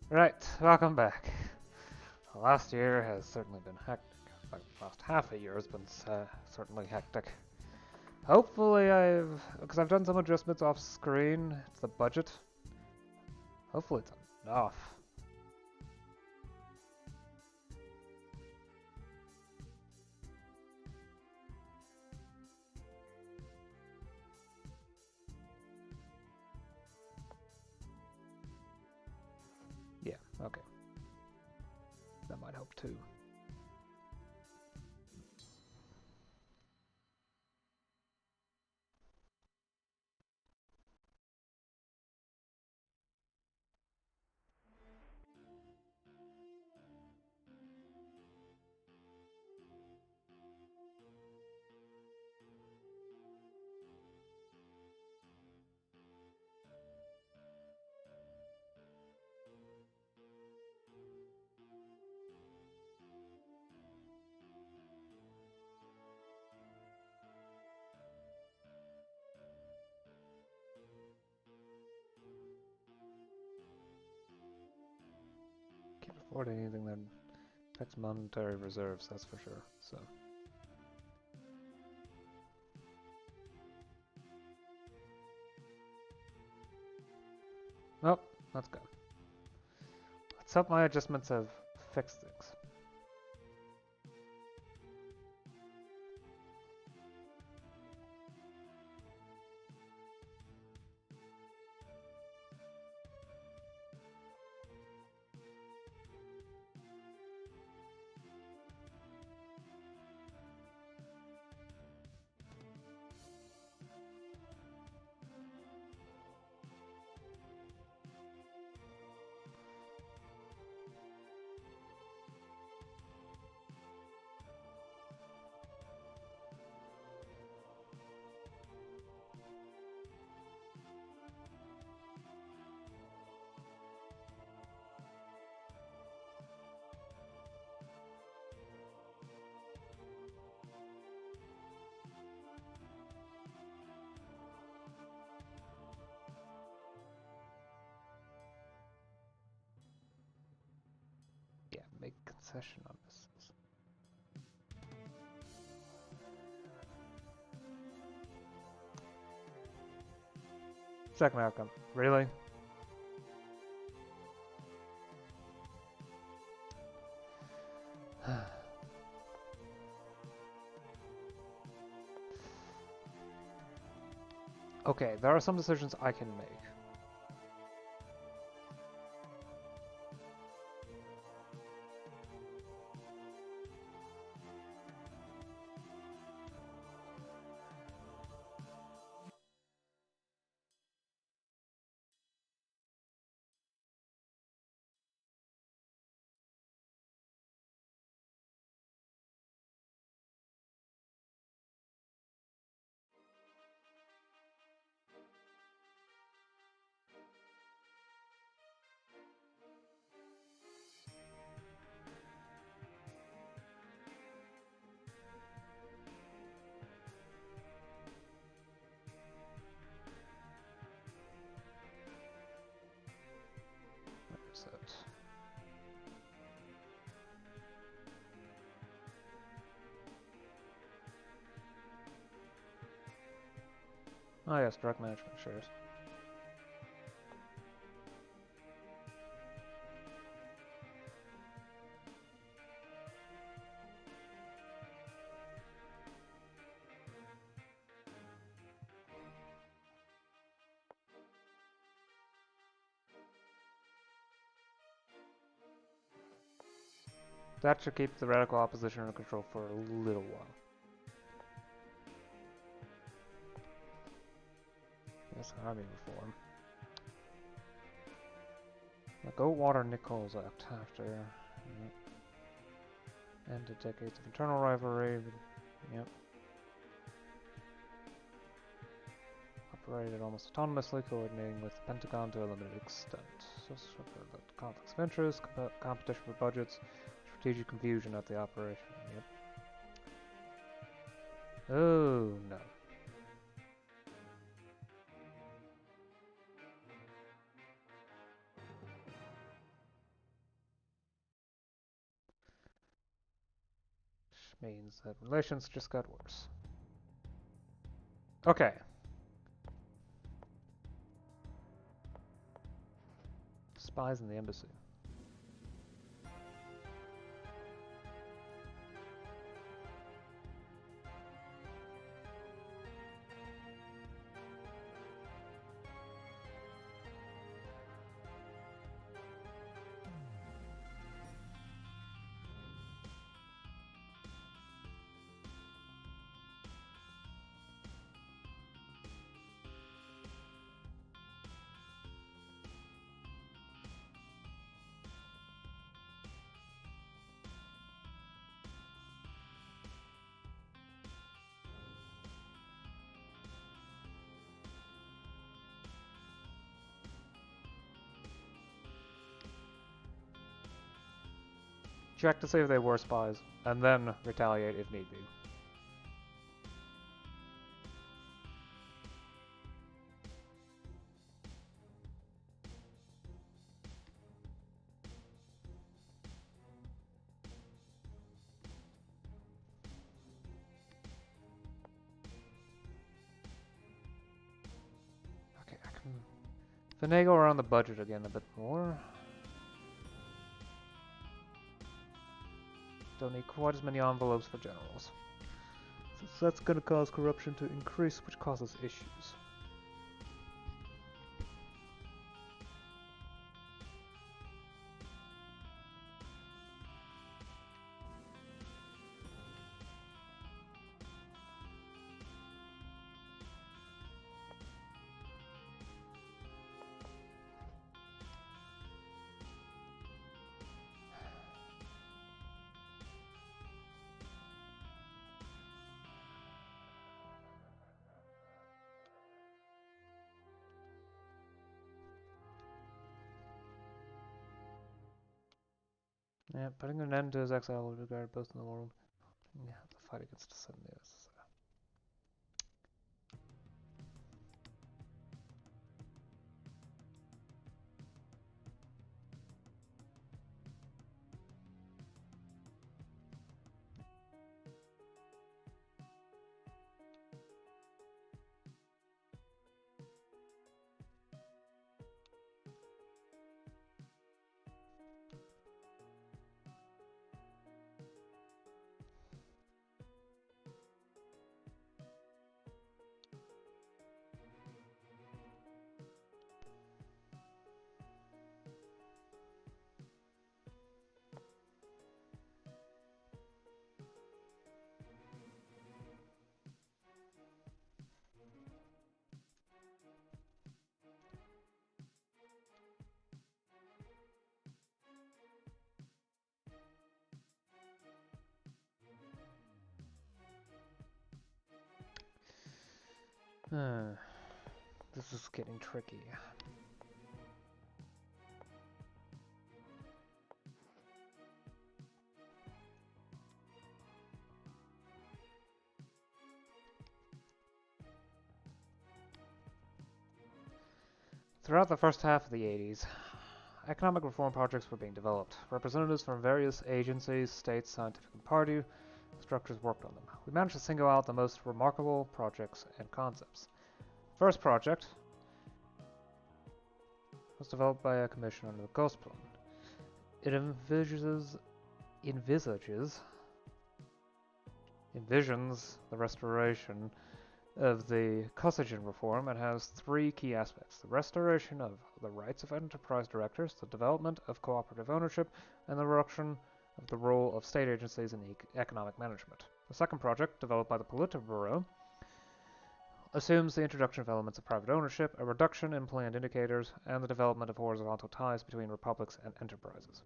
Right, welcome back. The last year has certainly been hectic. The last half a year has been certainly hectic. Hopefully because I've done some adjustments off screen to the budget. Hopefully it's enough. Yeah, okay. That might help too. Can't afford anything that affects monetary reserves, that's for sure. So. Oh, let's go. Let's hope my adjustments have fixed things. Yeah, make concession on this. Second outcome. Really? Okay, there are some decisions I can make. Where's that? Oh yes, direct management shares. That should keep the radical opposition under control for a little while. Yes, army reform. The Goatwater Nichols Act after. Yep. Ended decades of internal rivalry. Yep. Operated almost autonomously, coordinating with the Pentagon to a limited extent. So conflicts of interest, competition for budgets, strategic confusion at the operation. Yep. Oh no. means that relations just got worse. Okay. Spies in the embassy. Check to see if they were spies, and then retaliate if need be. Okay, I can finagle around the budget again a bit more. Don't need quite as many envelopes for generals, since that's going to cause corruption to increase, which causes issues. Yeah, putting an end to his exile will regard both in the world. Yeah, the fight against the Seven Years. This is getting tricky. Throughout the first half of the 80s, economic reform projects were being developed. Representatives from various agencies, states, scientific and party structures worked on them. We managed to single out the most remarkable projects and concepts. First project was developed by a commission under the Ghost Plan. It envisions the restoration of the cossaging reform and has three key aspects: the restoration of the rights of enterprise directors, the development of cooperative ownership, and the reduction of the role of state agencies in economic management. The second project, developed by the Politburo, assumes the introduction of elements of private ownership, a reduction in planned indicators, and the development of horizontal ties between republics and enterprises.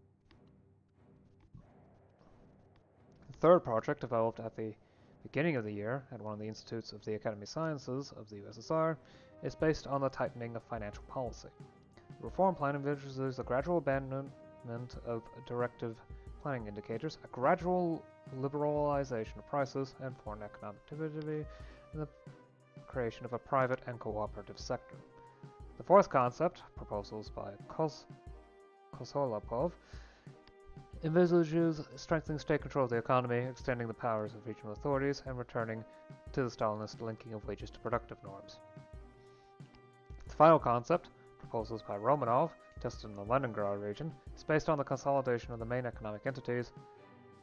The third project, developed at the beginning of the year at one of the institutes of the Academy of Sciences of the USSR, is based on the tightening of financial policy. The reform plan envisages a gradual abandonment of directive planning indicators, a gradual liberalization of prices and foreign economic activity, and the creation of a private and cooperative sector. The fourth concept, proposals by Kosolapov, envisages strengthening state control of the economy, extending the powers of regional authorities, and returning to the Stalinist linking of wages to productive norms. The final concept, proposals by Romanov, tested in the Leningrad region, is based on the consolidation of the main economic entities,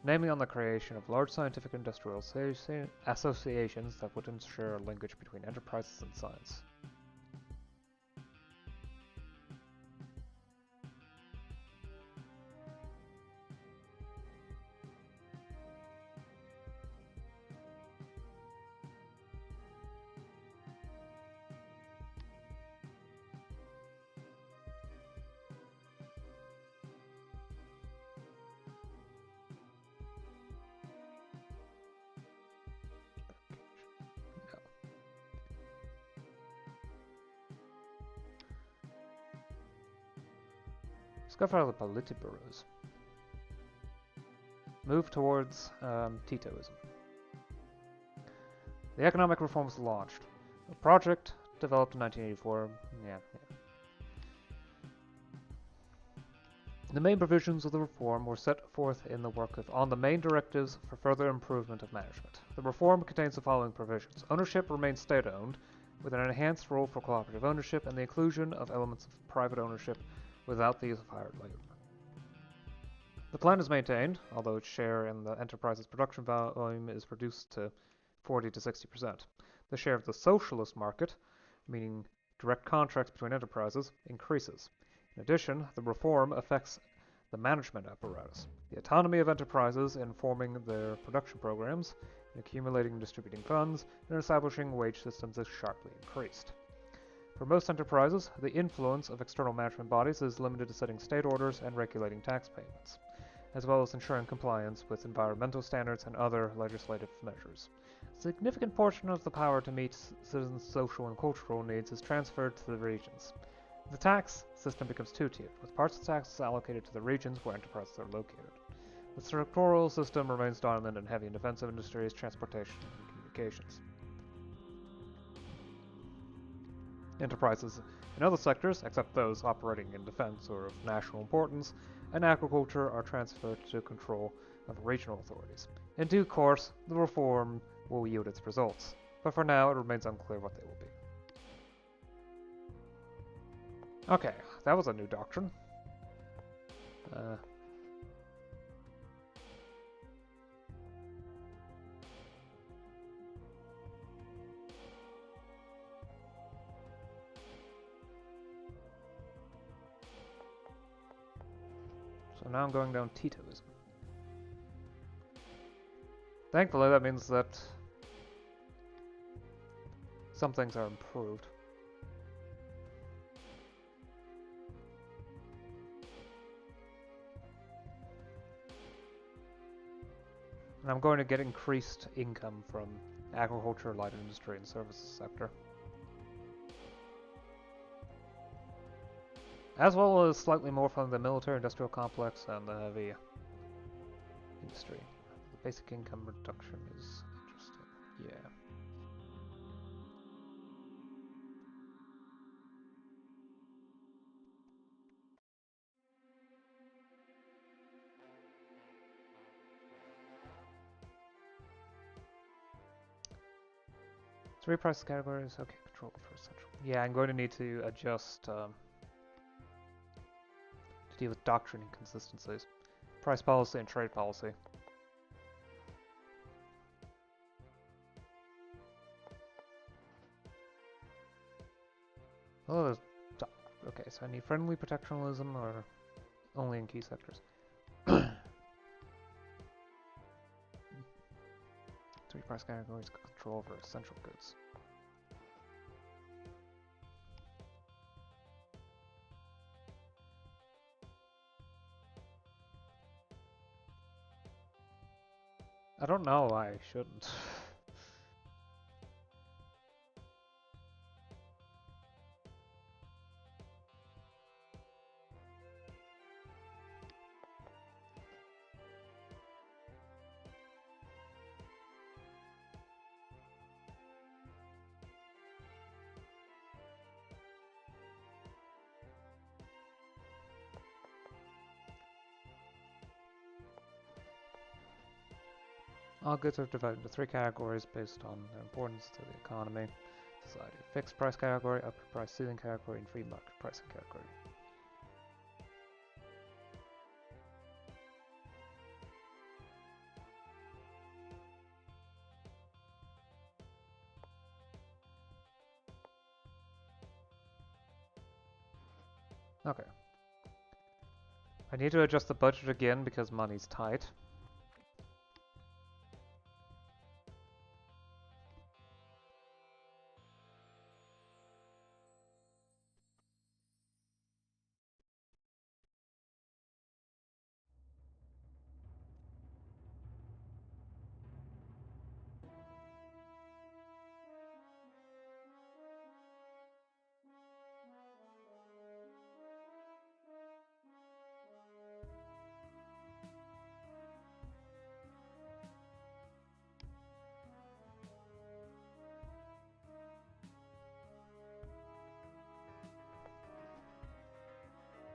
namely on the creation of large scientific industrial associations that would ensure a linkage between enterprises and science. Discover the Politburos. Move towards Titoism. The economic reforms launched. A project developed in 1984. The main provisions of the reform were set forth in the work on the main directives for further improvement of management. The reform contains the following provisions. Ownership remains state-owned, with an enhanced role for cooperative ownership and the inclusion of elements of private ownership without the use of hired labor. The plan is maintained, although its share in the enterprise's production volume is reduced to 40 to 60%. The share of the socialist market, meaning direct contracts between enterprises, increases. In addition, the reform affects the management apparatus. The autonomy of enterprises in forming their production programs, in accumulating and distributing funds, and establishing wage systems is sharply increased. For most enterprises, the influence of external management bodies is limited to setting state orders and regulating tax payments, as well as ensuring compliance with environmental standards and other legislative measures. A significant portion of the power to meet citizens' social and cultural needs is transferred to the regions. The tax system becomes two-tiered, with parts of the taxes allocated to the regions where enterprises are located. The sectoral system remains dominant in heavy and defensive industries, transportation, and communications. Enterprises in other sectors, except those operating in defense or of national importance, and agriculture are transferred to control of regional authorities. In due course, the reform will yield its results, but for now it remains unclear what they will be. Okay, that was a new doctrine. So now I'm going down Titoism. Thankfully, that means that some things are improved. And I'm going to get increased income from agriculture, light industry, and services sector. As well as slightly more from the military-industrial complex and the heavy industry. The basic income reduction is interesting. Yeah. Three price categories. Okay, control for essential. Yeah, I'm going to need to adjust to deal with doctrine inconsistencies. Price policy and trade policy. Oh, there's okay, so I need friendly protectionism or only in key sectors. Three price categories, control over essential goods. I don't know why I shouldn't. All goods are divided into 3 categories based on their importance to the economy, society. Fixed price category, upper price ceiling category, and free market pricing category. Okay. I need to adjust the budget again because money's tight.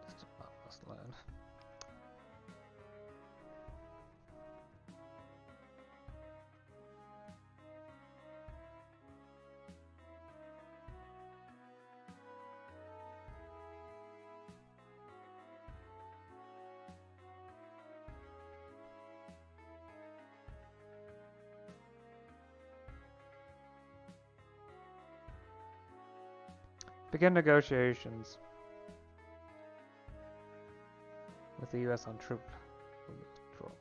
Just about this land. Begin negotiations with the US on troop withdrawal.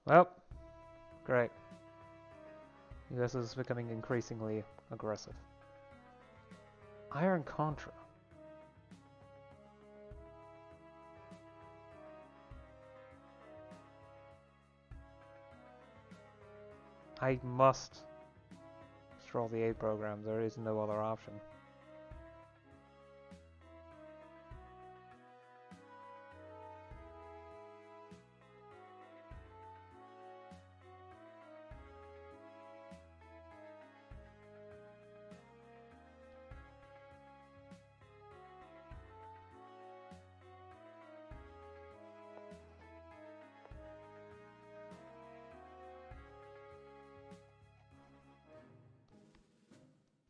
Well, great. US is becoming increasingly aggressive. Iron Contra. I must destroy the aid program. There is no other option.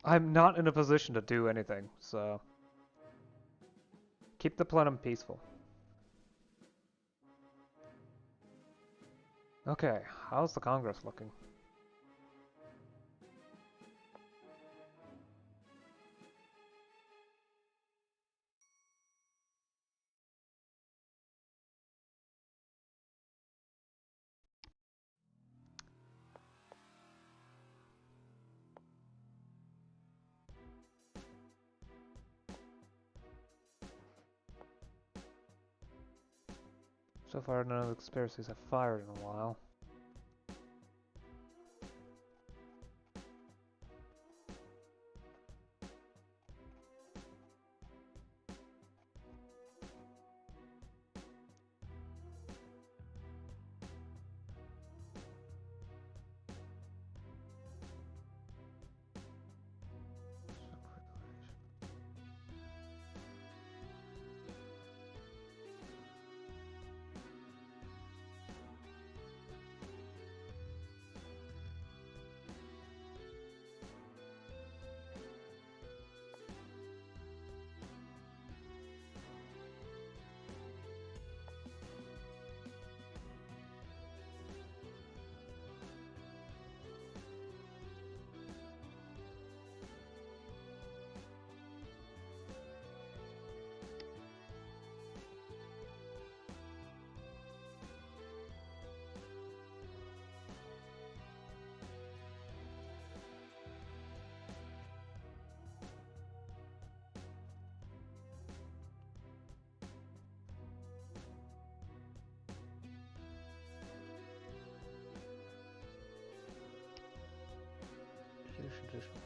I'm not in a position to do anything, so keep the plenum peaceful. Okay, how's the Congress looking? So far, none of the conspiracies have fired in a while.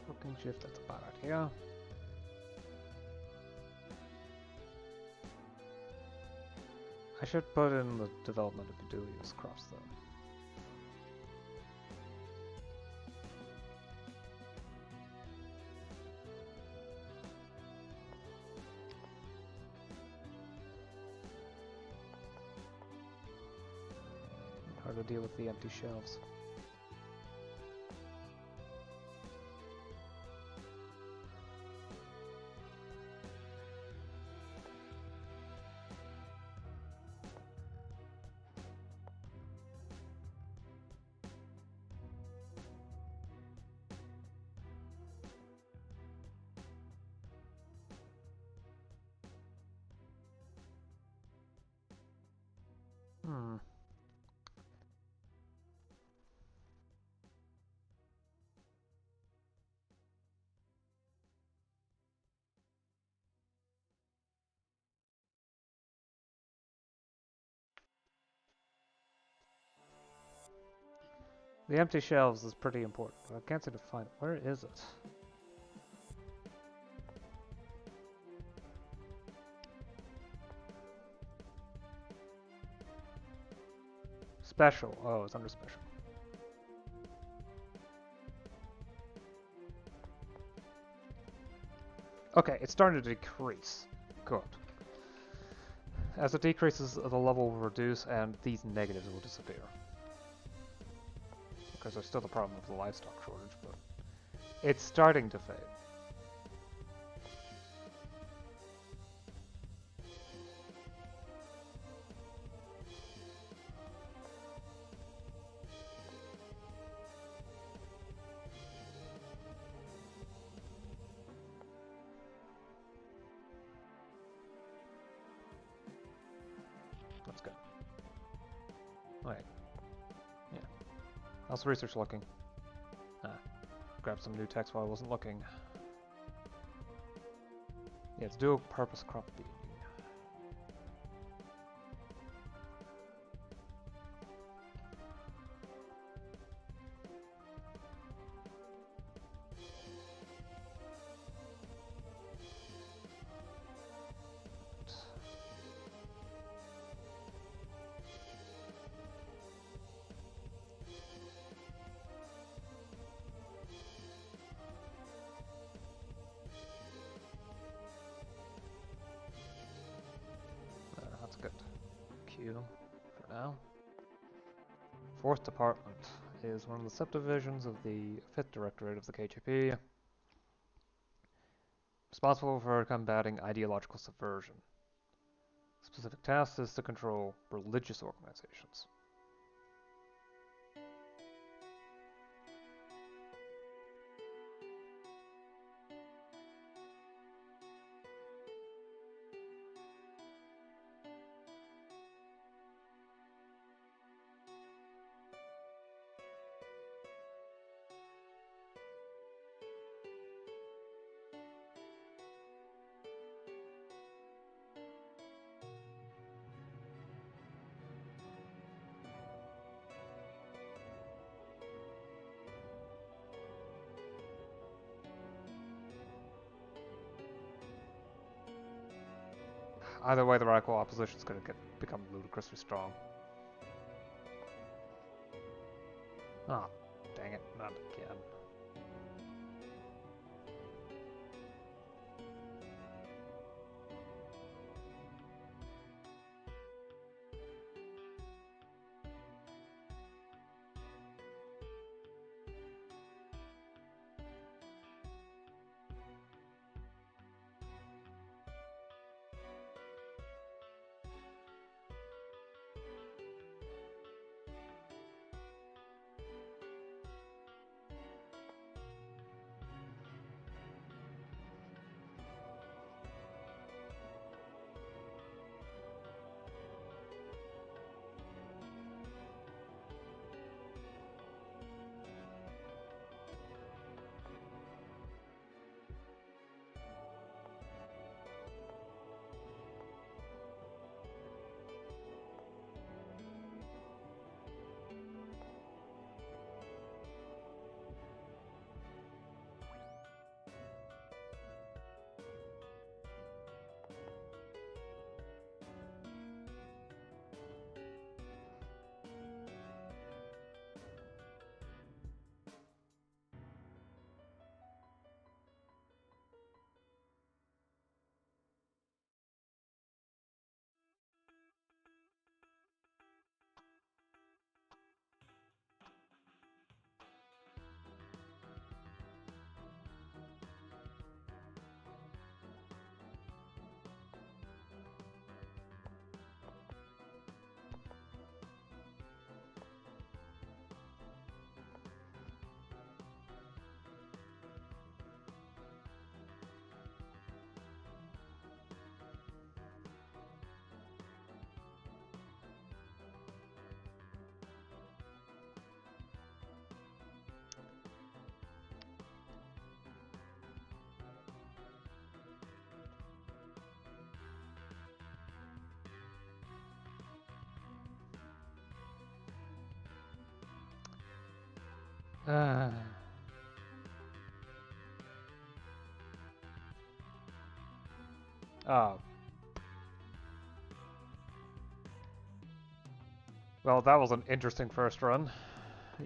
Booking shift, that's a bad idea. I should put in the development of dual use crops though. Hard to deal with the empty shelves. The empty shelves is pretty important, but I can't seem to find it. Where is it? Special. Oh, it's under special. Okay, it's starting to decrease. Good. As it decreases, the level will reduce, and these negatives will disappear. Because there's still the problem of the livestock shortage, but it's starting to fade. That's good. Wait. Yeah. How's research looking? Grab some new text while I wasn't looking. Yeah, it's dual purpose crop bean. That's good. Q for now. Fourth Department is one of the subdivisions of the 5th Directorate of the KGP, responsible for combating ideological subversion. Specific task is to control religious organizations. Either way, the radical opposition is going to become ludicrously strong. Oh, dang it, not again. Oh. Well, that was an interesting first run.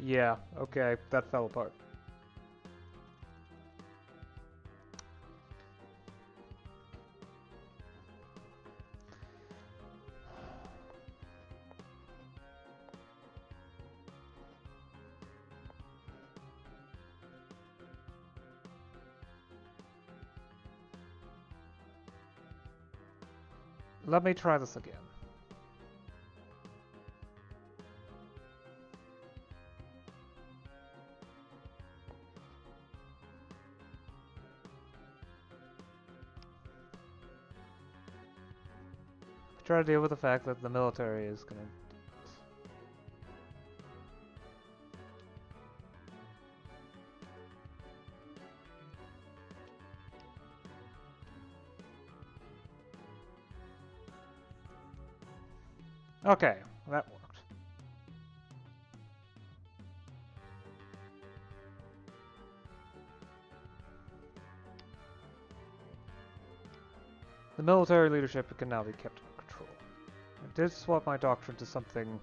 Yeah, okay, that fell apart. Let me try this again. Try to deal with the fact that the military is gonna... Okay, that worked. The military leadership can now be kept under control. I did swap my doctrine to something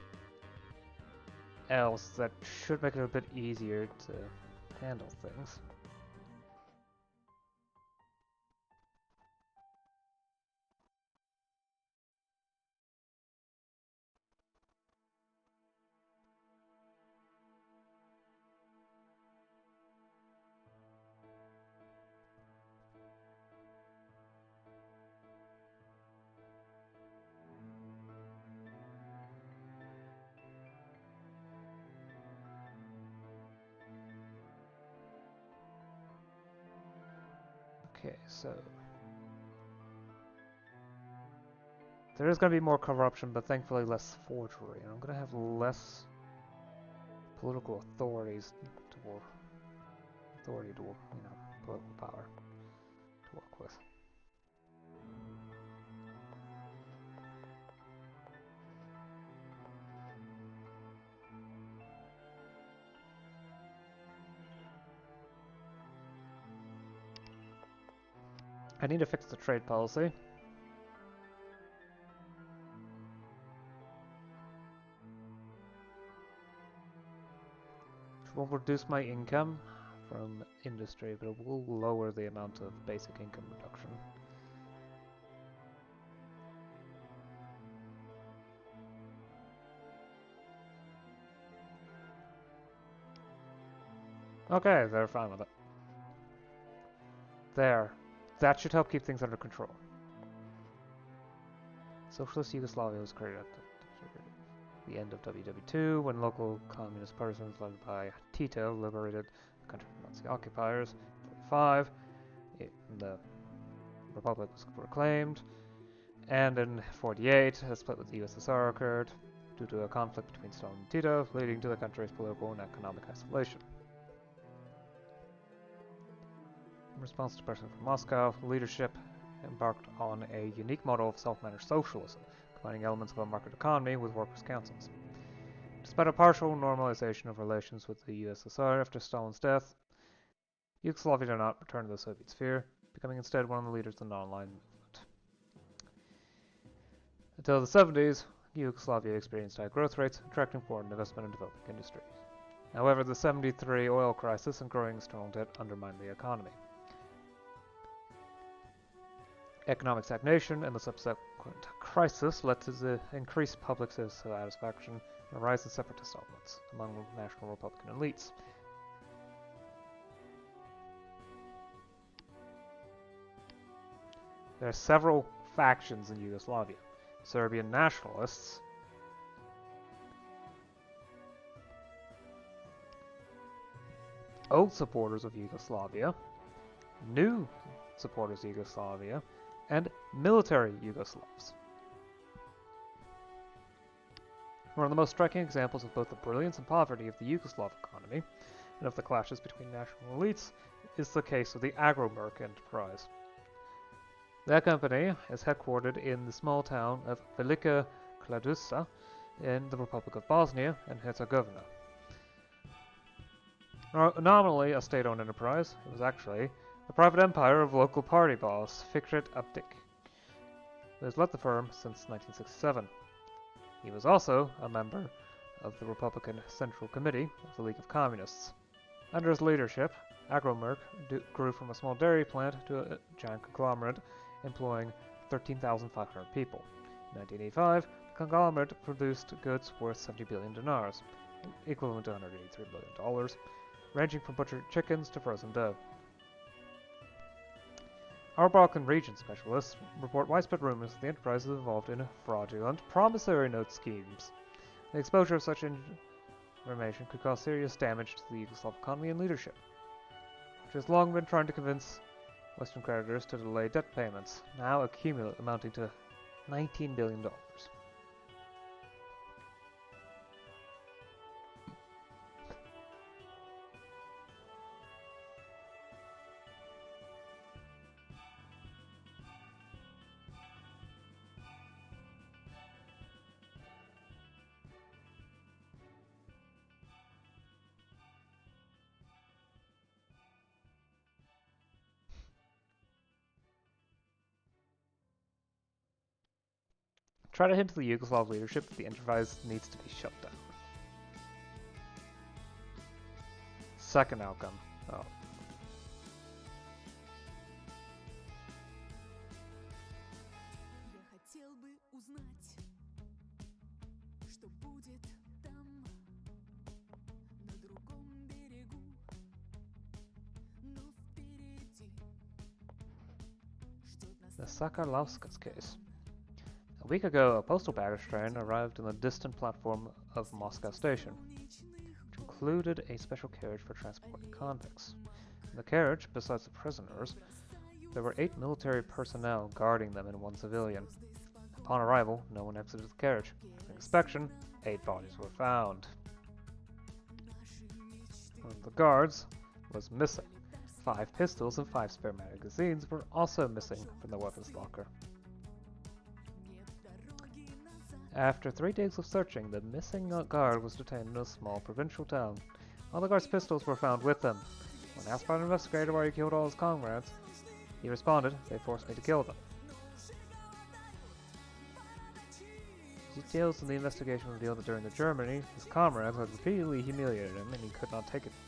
else that should make it a bit easier to handle things. Okay, so... There is going to be more corruption, but thankfully less forgery. And I'm going to have less political authorities to work, political power to work with. I need to fix the trade policy. Which will reduce my income from industry, but it will lower the amount of basic income reduction. Okay, they're fine with it. There. That should help keep things under control. Socialist Yugoslavia was created at the end of WW2 when local communist partisans led by Tito liberated the country from Nazi occupiers. 45, the Republic was proclaimed, and in 48, a split with the USSR occurred due to a conflict between Stalin and Tito, leading to the country's political and economic isolation. In response to pressure from Moscow, leadership embarked on a unique model of self-managed socialism, combining elements of a market economy with workers' councils. Despite a partial normalization of relations with the USSR after Stalin's death, Yugoslavia did not return to the Soviet sphere, becoming instead one of the leaders of the non-aligned movement. Until the 70s, Yugoslavia experienced high growth rates, attracting foreign investment in developing industries. However, the 73 oil crisis and growing external debt undermined the economy. Economic stagnation and the subsequent crisis led to the increased public dissatisfaction and a rise in separatist elements among national Republican elites. There are several factions in Yugoslavia. Serbian nationalists, old supporters of Yugoslavia, new supporters of Yugoslavia, and military Yugoslavs. One of the most striking examples of both the brilliance and poverty of the Yugoslav economy and of the clashes between national elites is the case of the Agromerc enterprise. That company is headquartered in the small town of Velika Kladuša in the Republic of Bosnia and Herzegovina. Nominally a state-owned enterprise, it was actually the private empire of local party boss Patriotic, who has led the firm since 1967. He was also a member of the Republican Central Committee of the League of Communists. Under his leadership, Agromerc grew from a small dairy plant to a giant conglomerate employing 13,500 people. In 1985, the conglomerate produced goods worth 70 billion dinars, equivalent to $183 billion, ranging from butchered chickens to frozen dough. Our Balkan region specialists report widespread rumors that the enterprise is involved in fraudulent promissory note schemes. The exposure of such information could cause serious damage to the Yugoslav economy and leadership, which has long been trying to convince Western creditors to delay debt payments, now amounting to $19 billion. Try to hint to the Yugoslav leadership that the enterprise needs to be shut down. Second outcome. Oh. The Sakarlauskas case. A week ago, a postal baggage train arrived on the distant platform of Moscow Station, which included a special carriage for transporting convicts. In the carriage, besides the prisoners, there were 8 military personnel guarding them and 1 civilian. Upon arrival, no one exited the carriage. After inspection, 8 bodies were found. One of the guards was missing. 5 pistols and 5 spare magazines were also missing from the weapons locker. After 3 days of searching, the missing guard was detained in a small provincial town. All the guard's pistols were found with him. When asked by an investigator why he killed all his comrades, he responded, "They forced me to kill them." Details of the investigation revealed that during the journey, his comrades had repeatedly humiliated him and he could not take it anymore.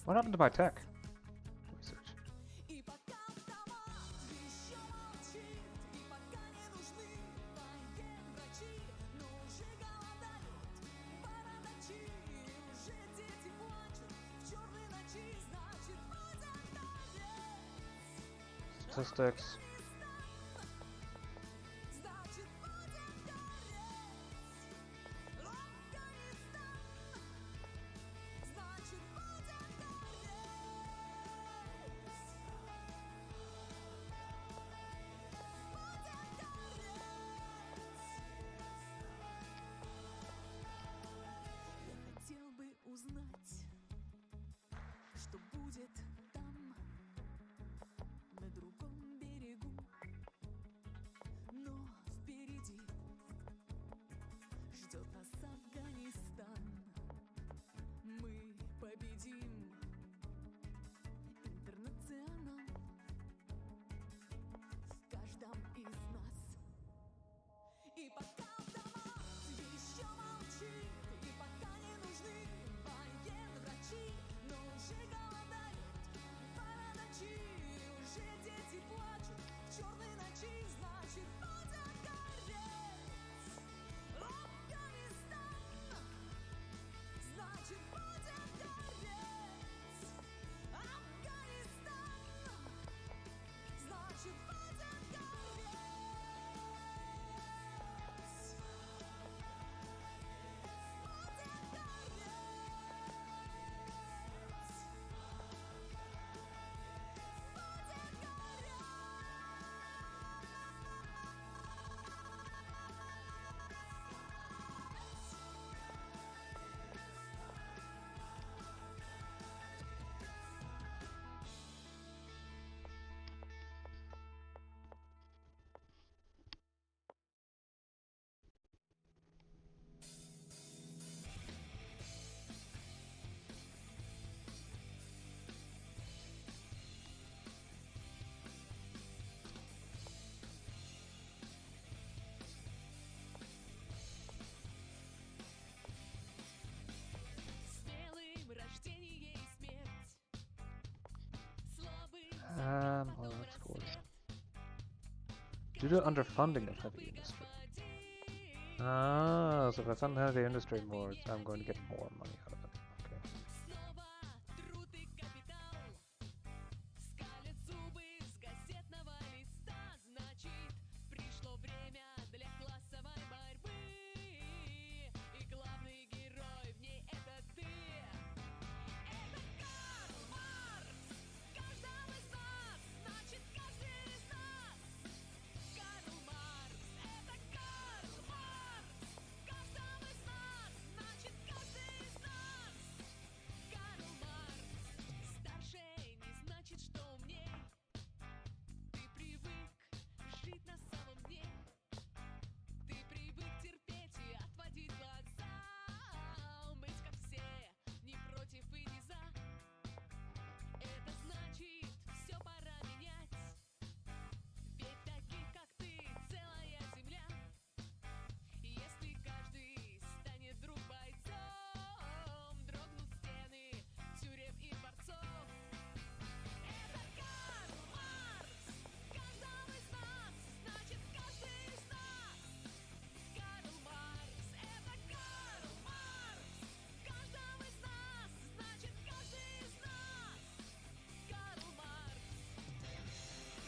What happened to my tech? Research. Statistics. Oil exporter. Due to underfunding of heavy industry. Ah, so if I fund heavy industry more, I'm going to get more money out of it. Okay.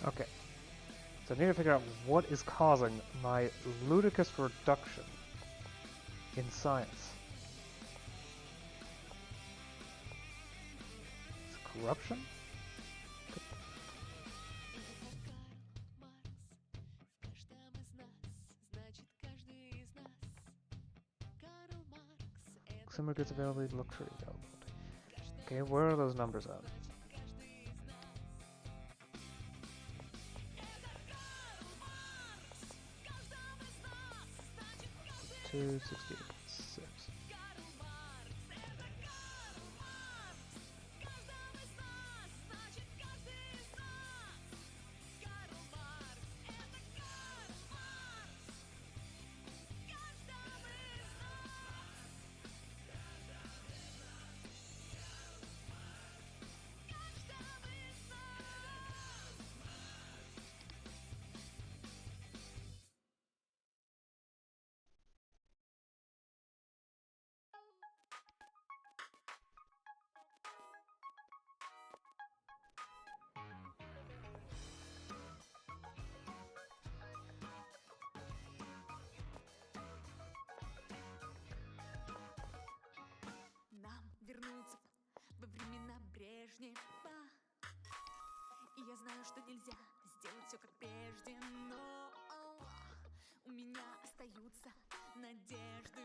Okay. So I need to figure out what is causing my ludicrous reduction in science. It's corruption? Consumer goods availability, luxury availability. Okay, where are those numbers at? Two 68.6.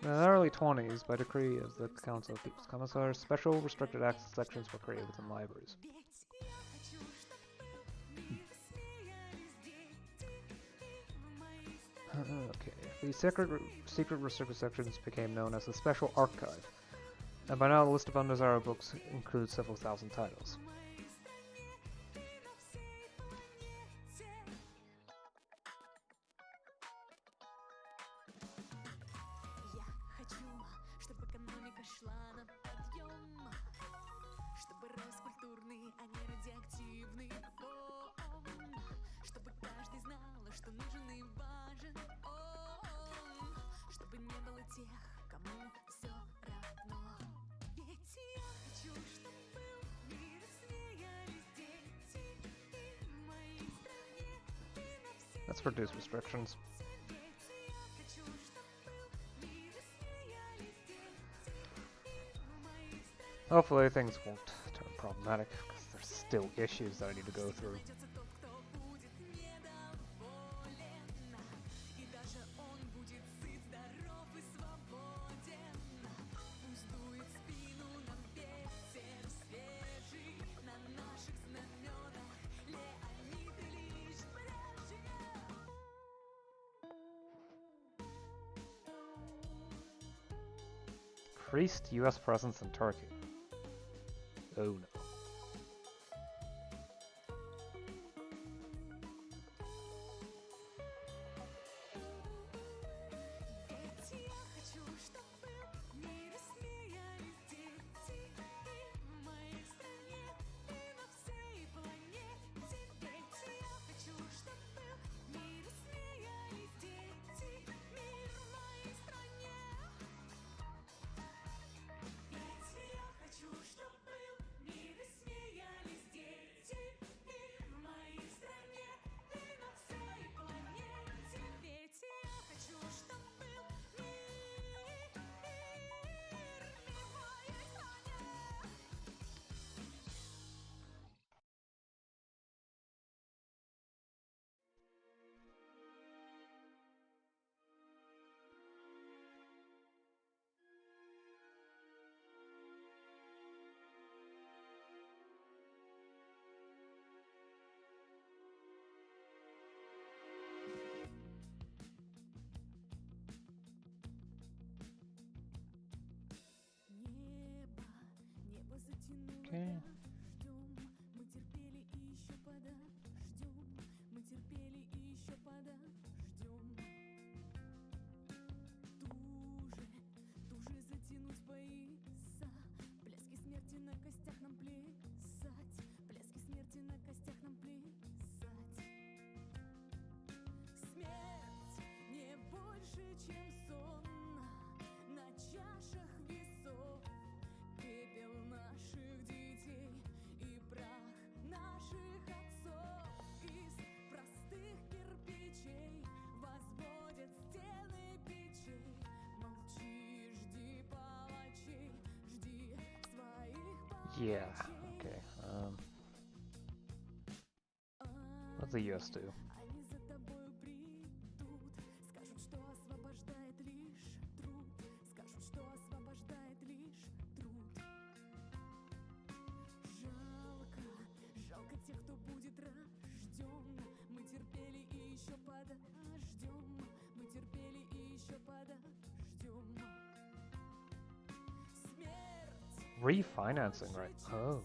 In the early 20s, by decree of the Council of People's Commissars, special restricted access sections were created within libraries. Okay, the secret restricted sections became known as the Special Archive, and by now the list of undesirable books includes several thousand titles. Let's reduce restrictions. Hopefully things won't turn problematic, because there's still issues that I need to go through. Increased US presence in Turkey. Oh no. Yeah, okay. What's the US do? Refinancing, right? Oh.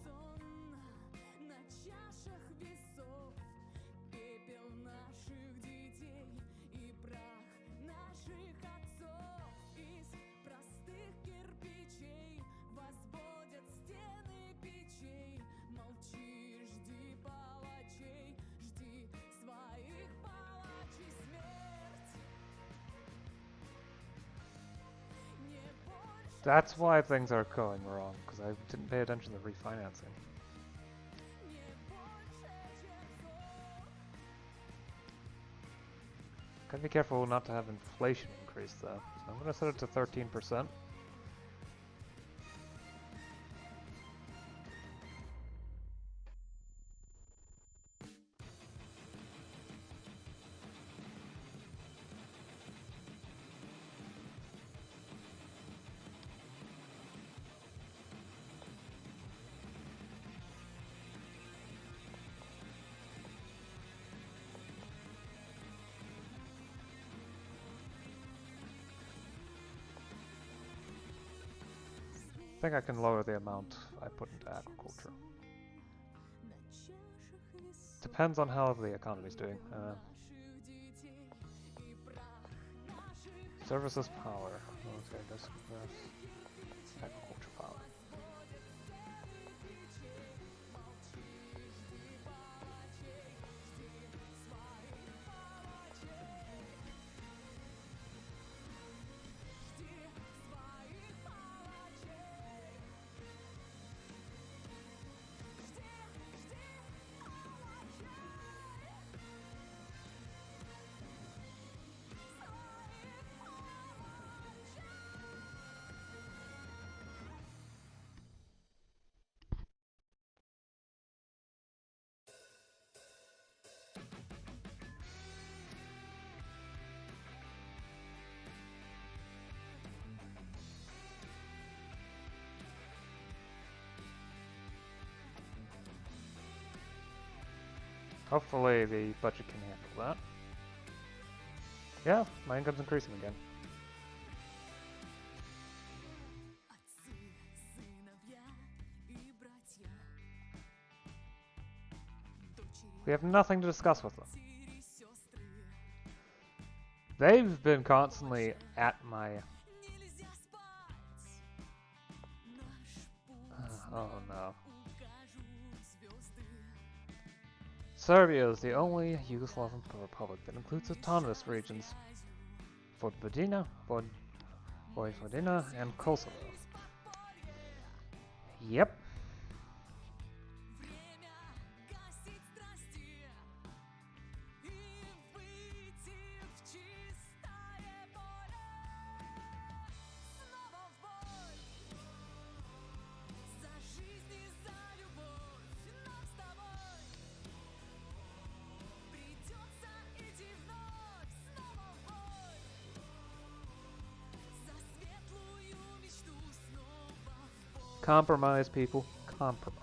That's why things are going wrong, because I didn't pay attention to the refinancing. Gotta be careful not to have inflation increase though. So I'm gonna set it to 13%. I think I can lower the amount I put into agriculture. Depends on how the economy's doing. Services power. Okay, that's agriculture power. Hopefully the budget can handle that. Yeah, my income's increasing again. We have nothing to discuss with them. They've been constantly at my... oh no. Serbia is the only Yugoslav republic that includes autonomous regions, Vojvodina, and Kosovo. Yep. Compromise, people. Compromise.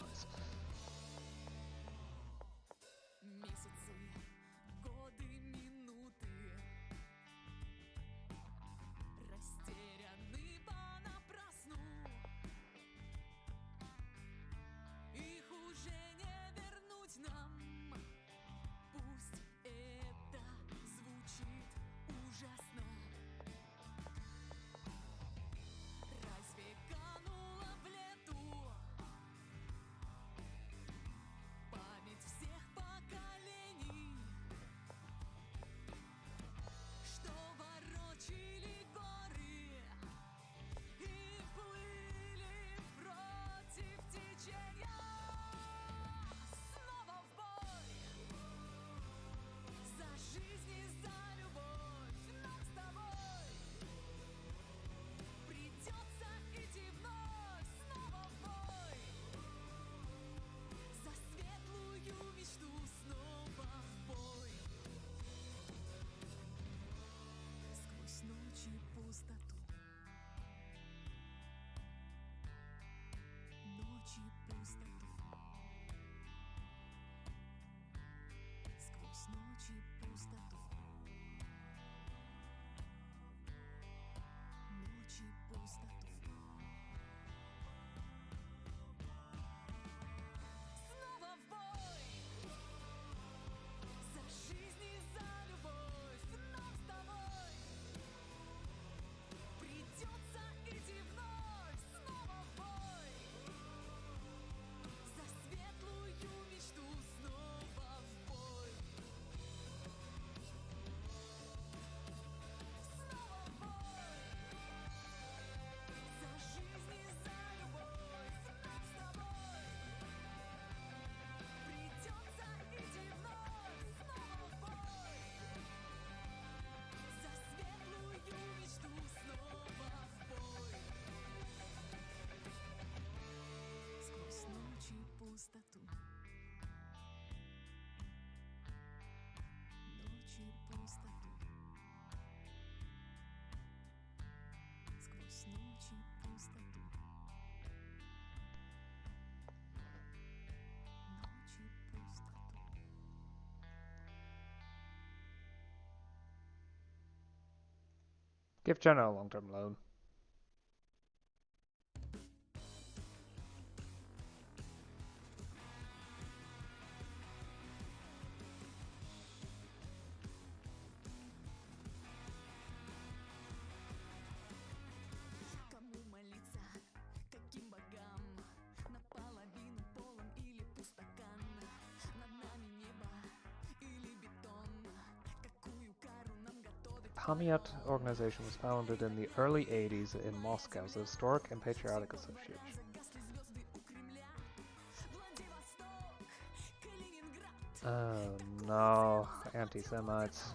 Give China a long-term loan. Patriotic organization was founded in the early 80s in Moscow as a historic and patriotic association. Oh no, anti-Semites.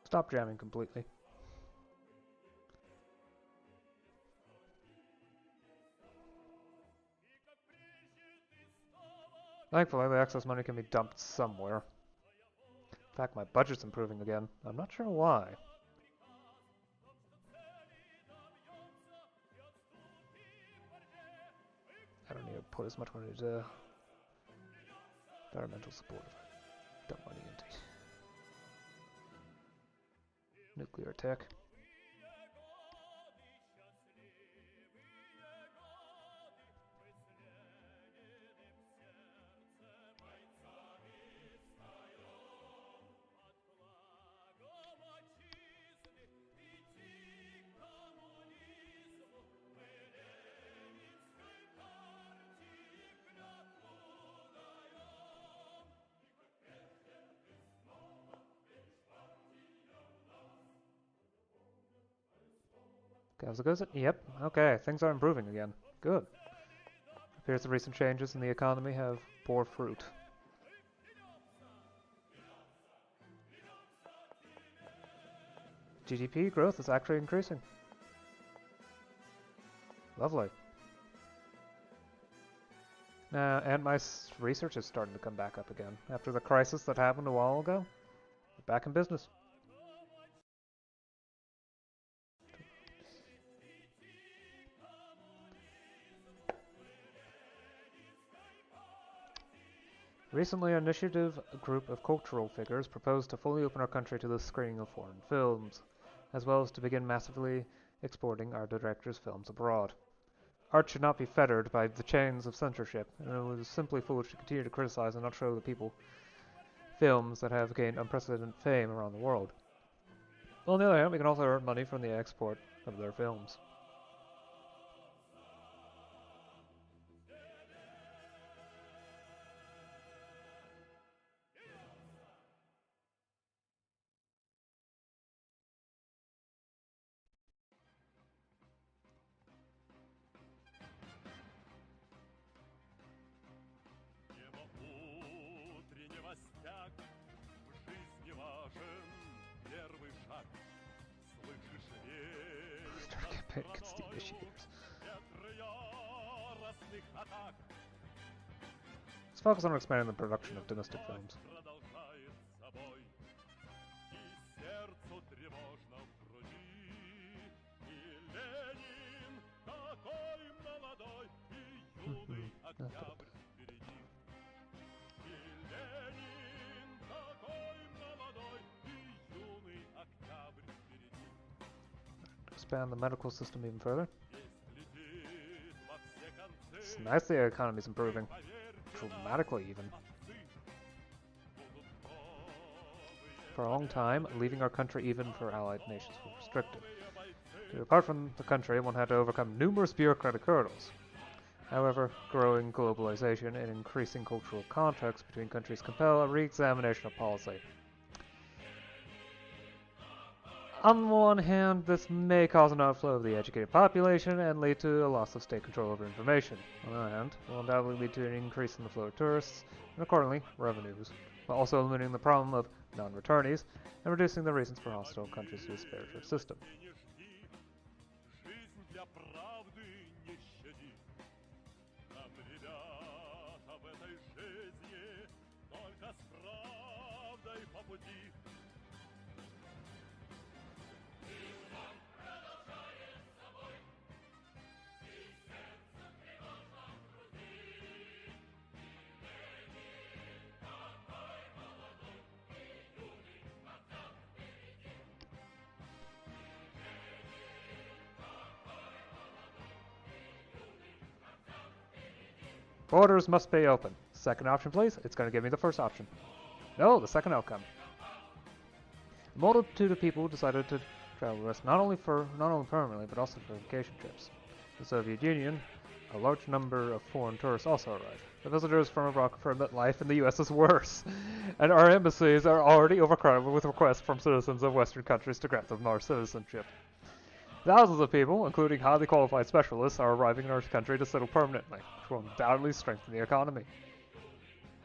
Stop jamming completely. Thankfully, the excess money can be dumped somewhere. In fact, my budget's improving again. I'm not sure why. I don't need to put as much money into environmental support. Dump money into nuclear tech. How's it? Yep. Okay, things are improving again. Good. Appears the recent changes in the economy have bore fruit. GDP growth is actually increasing. Lovely. And my research is starting to come back up again. After the crisis that happened a while ago, we're back in business. Recently, an initiative group of cultural figures proposed to fully open our country to the screening of foreign films, as well as to begin massively exporting our directors' films abroad. art should not be fettered by the chains of censorship, and it was simply foolish to continue to criticize and not show the people films that have gained unprecedented fame around the world. On the other hand, we can also earn money from the export of their films. Start campaign against the initiators. Let's focus on expanding the production of domestic films. Expand the medical system even further. It's nice the economy's improving. Dramatically even. For a long time, leaving our country even for allied nations was restricted. To depart from the country, one had to overcome numerous bureaucratic hurdles. However, growing globalization and increasing cultural contacts between countries compel a re-examination of policy. On the one hand, this may cause an outflow of the educated population and lead to a loss of state control over information. On the other hand, it will undoubtedly lead to an increase in the flow of tourists, and accordingly, revenues, while also eliminating the problem of non-returnees and reducing the reasons for hostile countries to disparage their system. Borders must be open. Second option, please. It's going to give me the first option. No, the second outcome. A multitude of people decided to travel west not only permanently, but also for vacation trips. In the Soviet Union, a large number of foreign tourists also arrived. The visitors from abroad confirmed that life in the U.S. is worse, and our embassies are already overcrowded with requests from citizens of Western countries to grant them our citizenship. Thousands of people, including highly qualified specialists, are arriving in our country to settle permanently, which will undoubtedly strengthen the economy.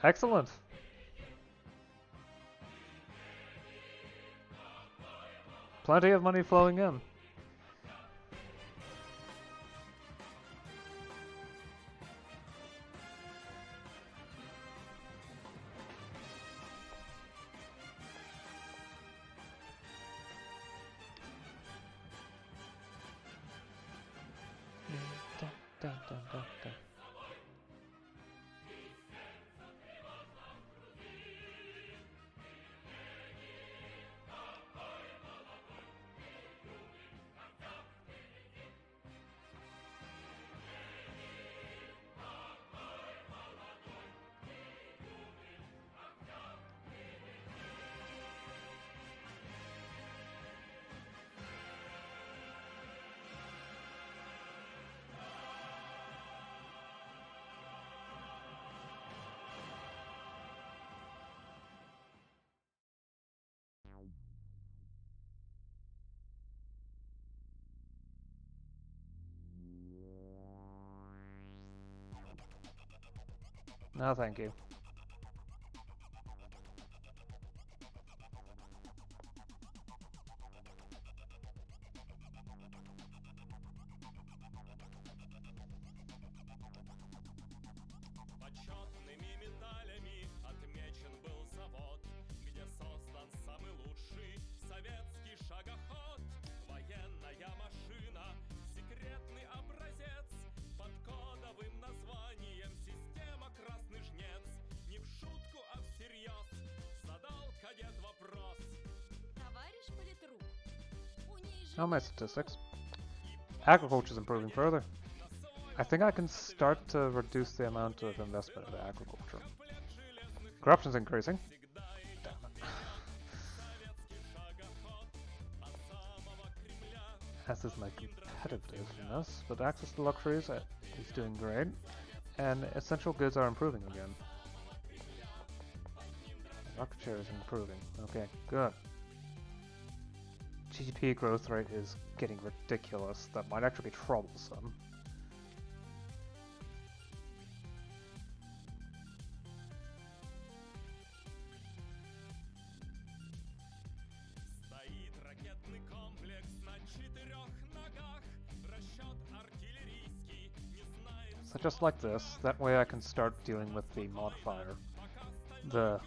Excellent. Plenty of money flowing in. Dun, dun, dun, dun. No, thank you. Почетными медалями отмечен был завод, где создан самый лучший советский шагоход. Военная машина, секретный образец, под кодовым названием система «Красный жнец». Не в шутку, а всерьез задал кадет вопрос. Товарищ политрук, Now my statistics. Agriculture is improving further. I think I can start to reduce the amount of investment in agriculture. Corruption's increasing. Damn it. As is my competitiveness, but access to luxuries is doing great, and essential goods are improving again. Market share is improving. Okay, good. GDP growth rate is getting ridiculous. That might actually be troublesome. Стоит ракетный комплекс на 4 ногах. Расчет артиллерийский не знает. So just like this, that way I can start dealing with the modifier. The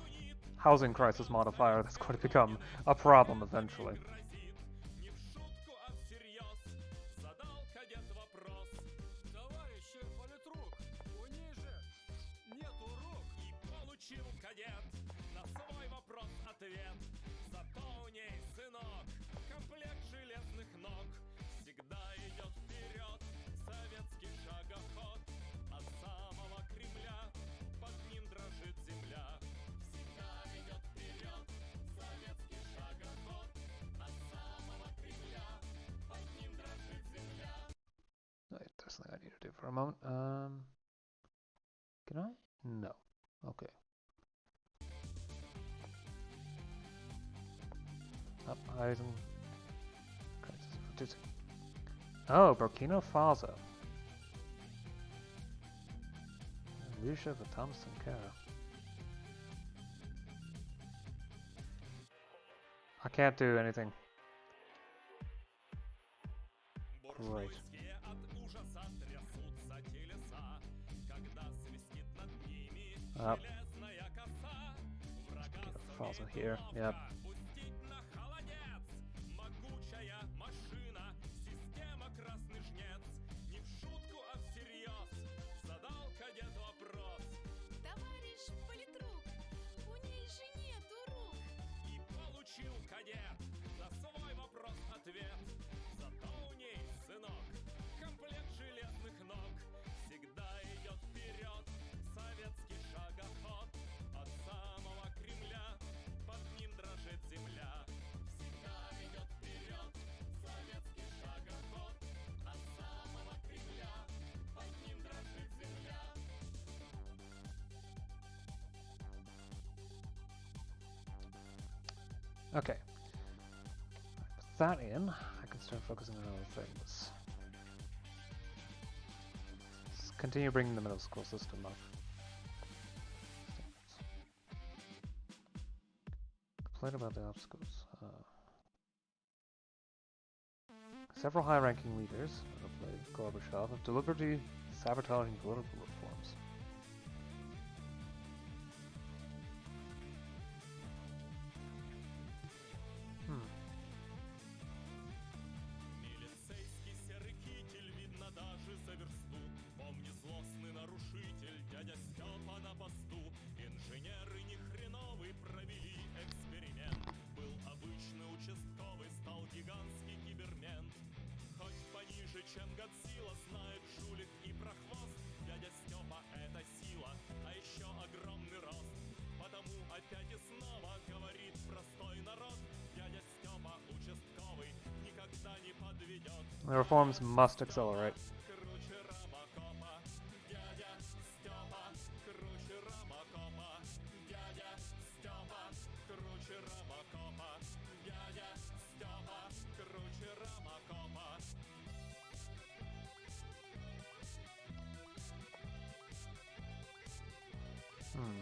housing crisis modifier that's going to become a problem eventually. Не в шутку, а всерьез. Задал кадет вопрос. Товарищ политрук, у ней же нету рук. И получил кадет на свой вопрос ответ. Зато у ней, сынок, комплект железных ног. Всегда идет вперед советский шагоход. От самого Кремля под ним дрожит земля. Всегда идет вперед советский шагоход. От самого Кремля под ним дрожит земля. Wait, there's something I need to do for a moment. Can I? No. Okay. Uprising. Crisis reducing. Oh, Burkina Faso. Leadership of Thomas Sankara. I can't do anything. Great. Буржуйские от ужаса трясутся телеса, когда свистит над ними железная коса. Врага Faso сумеет here. Yep. пустить на холодец. Могучая машина, система красный жнец. Не в шутку, а всерьез задал кадет вопрос. Товарищ политрук, у ней же нету рук. И получил кадет на свой вопрос ответ. Зато у ней, сынок, комплект железных ног. Всегда идет вперед советский шагоход. От самого Кремля под ним дрожит земля. Всегда идет вперед советский шагоход. От самого Кремля под ним дрожит земля. Okay. With that in, I can start focusing on other things. Let's continue bringing the middle school system up. Complain about the obstacles. Several high-ranking leaders of the Gorbachev have deliberately sabotaging political reforms. Милицейский серый китель видно даже за версту. Помни, злостный нарушитель, дядя Степа на посту. Инженеры ни хреновый провели эксперимент. Был обычный участковый, стал гигантский кибермент. Хоть пониже, чем Годзилла, знает жулик и прохвост. Дядя Степа — это сила, а еще огромный рост. Потому опять и снова говорит простой народ. Дядя Степа участковый никогда не подведет. The reforms must accelerate. Круче Ромакопа, дядя Степа, круче Ромакопа, дядя Степа, круче Ромакопа, дядя Степа, круче Ромакопа. Мы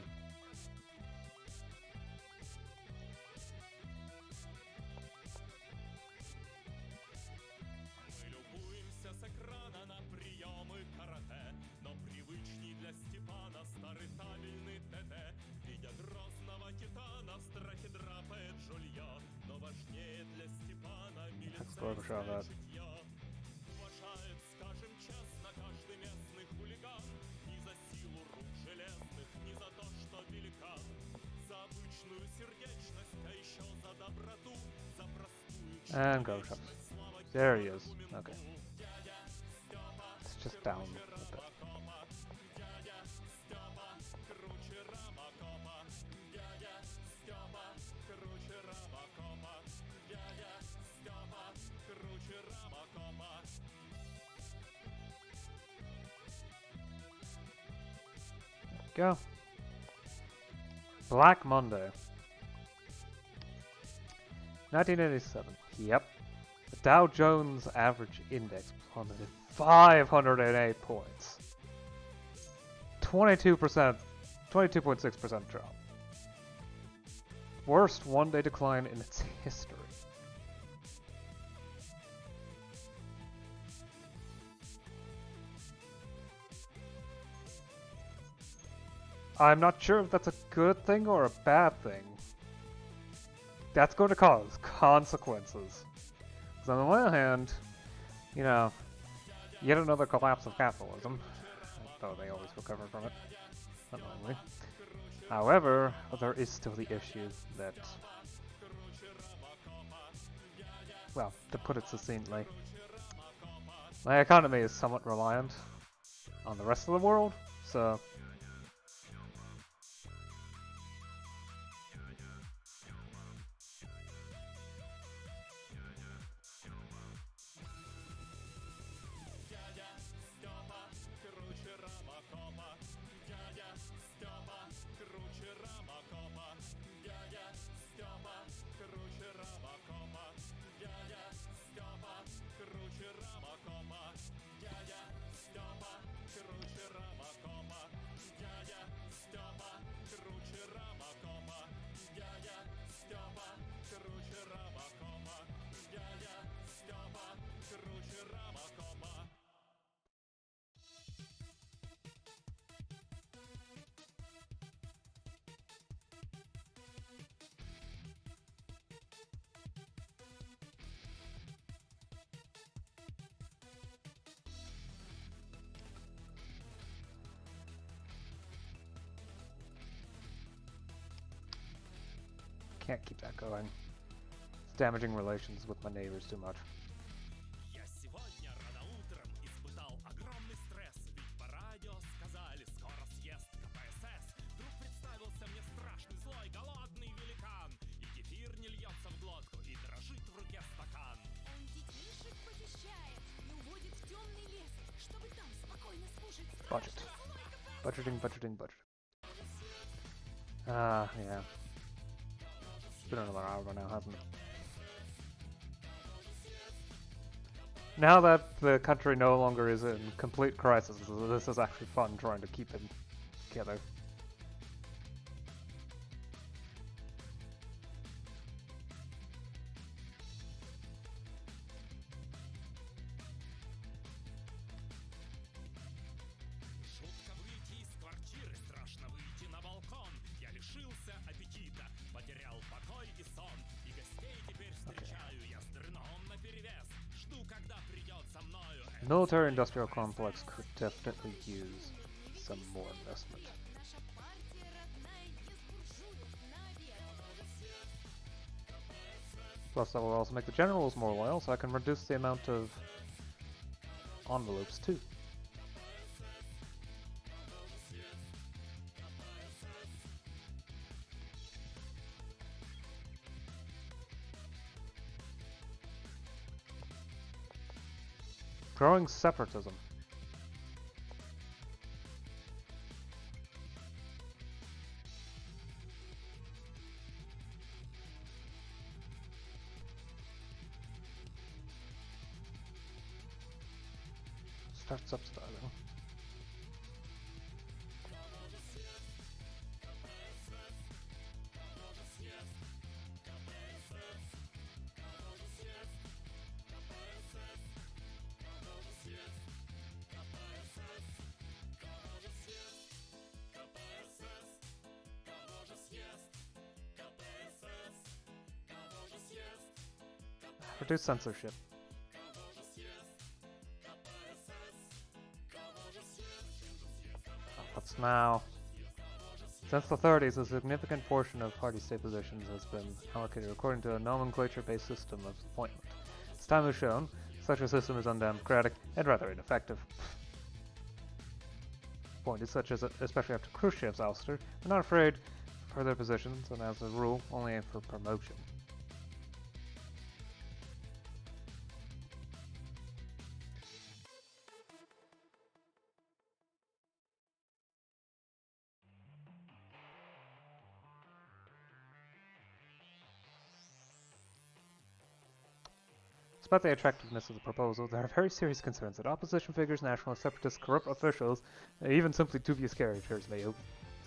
любуемся с экрана на приемы карате, но привычней для Степана старый табельный ТТ. Видя грозного титана, в страхе драпает жулье, но важнее для Степана милицейское чутье. Уважает, скажем честно, каждый местный хулиган, ни за силу рук железных, ни за то, что великан. За обычную сердечность, а еще за доброту, за простую And go человечность. Слава There he is. документу. Okay. Дядя Степа, It's just down go. Black Monday. 1987. Yep. The Dow Jones Average Index plummeted 508 points. 22%, 22.6% drop. Worst one-day decline in its history. I'm not sure if that's a good thing or a bad thing. That's going to cause consequences. Because on the one hand, you know, yet another collapse of capitalism, though they always recover from it, unknowingly. However, there is still the issue that, well, to put it succinctly, my economy is somewhat reliant on the rest of the world, so can't keep that going. It's damaging relations with my neighbors too much. Я сегодня рано утром испытал огромный стресс, ведь по радио сказали, скоро съест КПСС. Вдруг представился мне страшный, злой, голодный великан, и кефир не льется в глотку, и дрожит в руке стакан. Он детишек похищает и уводит в темный лес, чтобы там спокойно скушать Budget. страшный злой Budgeting. Yeah. It's been another hour now, hasn't it? Now that the country no longer is in complete crisis, this is actually fun trying to keep it together. Жутко выйти из квартиры, страшно выйти на балкон. Я лишился аппетита, потерял покой и сон. И гостей теперь встречаю я с дрыном наперевес. Жду, когда придет со мною. Military-industrial complex could definitely use some more investment. Наша партия родная ест буржуев на обед. Plus, that will also make the generals more loyal, so I can reduce the amount of envelopes too. Growing separatism. Start subsidizing. Reduce censorship. What's now? Since the 30s, a significant portion of party state positions has been allocated according to a nomenclature-based system of appointment. As time has shown, such a system is undemocratic and rather ineffective. Point is such as, especially after Khrushchev's ouster, are not afraid for their positions and as a rule only aim for promotion. Despite the attractiveness of the proposal, there are very serious concerns that opposition figures, nationalist separatists, corrupt officials, and even simply dubious characters may open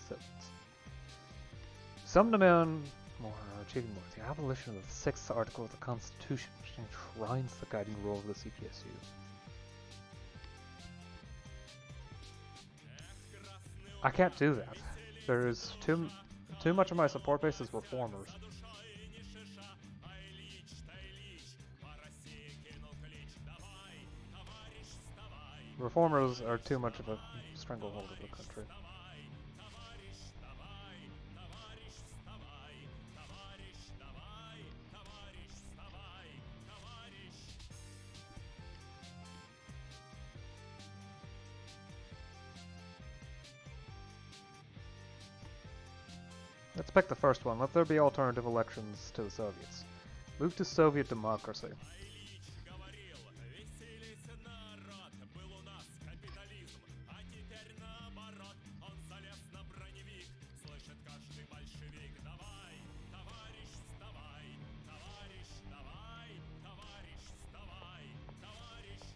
citizens. Some demand more or achieving more. The abolition of the 6th article of the Constitution, which enshrines the guiding role of the CPSU. I can't do that. There's too much of my support base is reformers. Reformers are too much of a stranglehold of the country. Let's pick the first one. Let there be alternative elections to the Soviets. Move to Soviet democracy.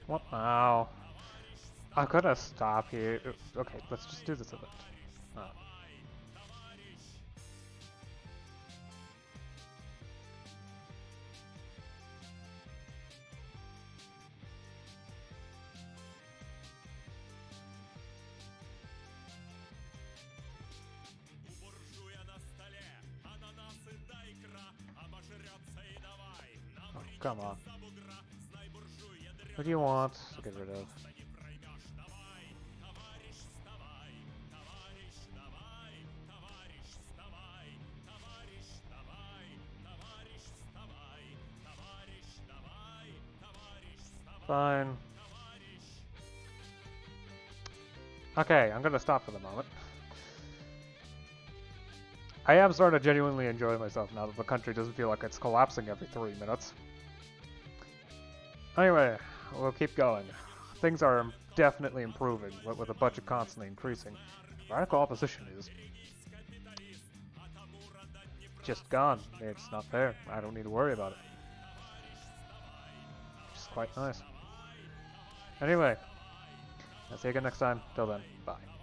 What now? I'm gonna stop here. Okay, let's just do this event. Oh. Oh, come on. What do you want to get rid of? Fine. Okay, I'm gonna stop for the moment. I am starting to genuinely enjoy myself now that the country doesn't feel like it's collapsing every 3 minutes. Anyway, we'll keep going. Things are definitely improving, but with the budget constantly increasing. Radical opposition is just gone. It's not there. I don't need to worry about it. Which is quite nice. Anyway, I'll see you again next time. Till then, bye.